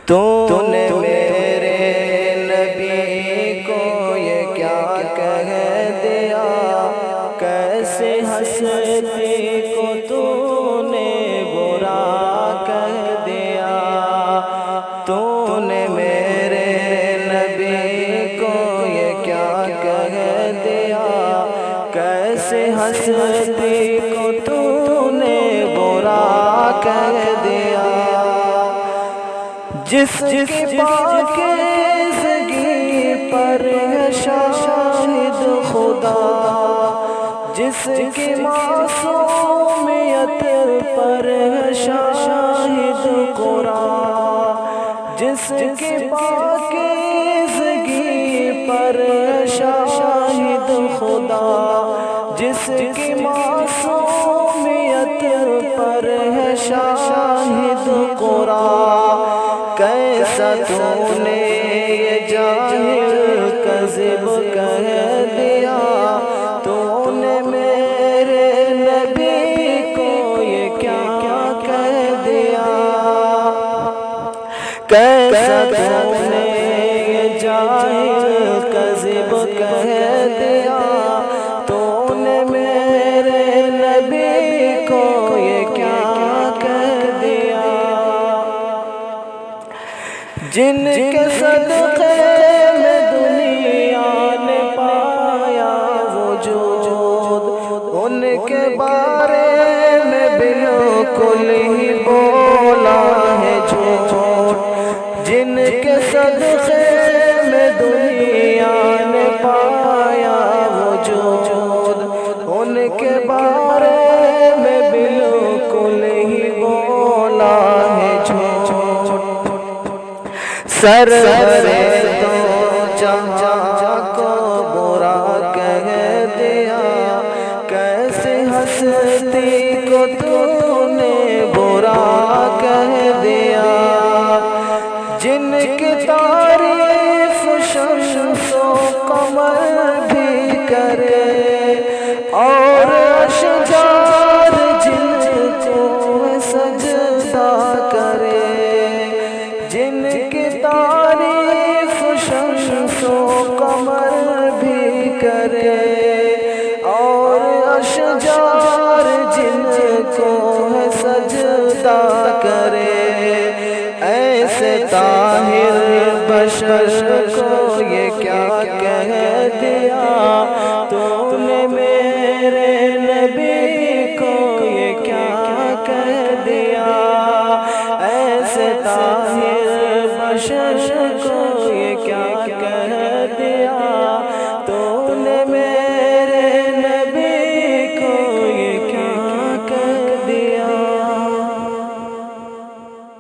تو نے میرے نبی کو یہ کیا کہہ دیا، کیسے ہستی کو تو نے برا کہہ دیا۔ تو نے میرے نبی کو یہ کیا کہہ دیا، کیسے ہستی کو تو نے برا کہہ دیا۔ جس کی پاکیزگی پر ہے شاہد خدا، جس کی معصومیت پر ہے شاہد قرآن، جس کی پاکیزگی پر ہے شاہد خدا، جس کی معصومیت پر ہے شاہد قرآن۔ کیسا تو نے یہ جاہل کذب کہہ دیا، تو نے میرے نبی کو یہ کیا کہہ دیا۔ کیسا تو نے یہ جاہل کذب کہہ دیا، تو نے میرے نبی کو یہ کیا کہہ دیا۔ جن کے صدقے میں دنیا نے پایا وجود، ان کے بارے میں بالکل ہی بولا ہے جھوٹ۔ جن کے صدقے میں دنیا نے پایا وجود، ان کے بارے میں بالکل ہی بولا ہے جھوٹ۔ سرور دو جہاں کو برا کہہ دیا، کیسے ہستی کو تو نے برا کہہ دیا۔ جن کی تعریف شمس و قمر بھی کرے، اور اشجار جن کو سجدہ کرے، جن کی تعریف شمس و قمر بھی کرے، اور اشجار جن کو سجدہ کرے، ایسے طاہر بشر کو یہ کیا کہہ دیا، تو نے میرے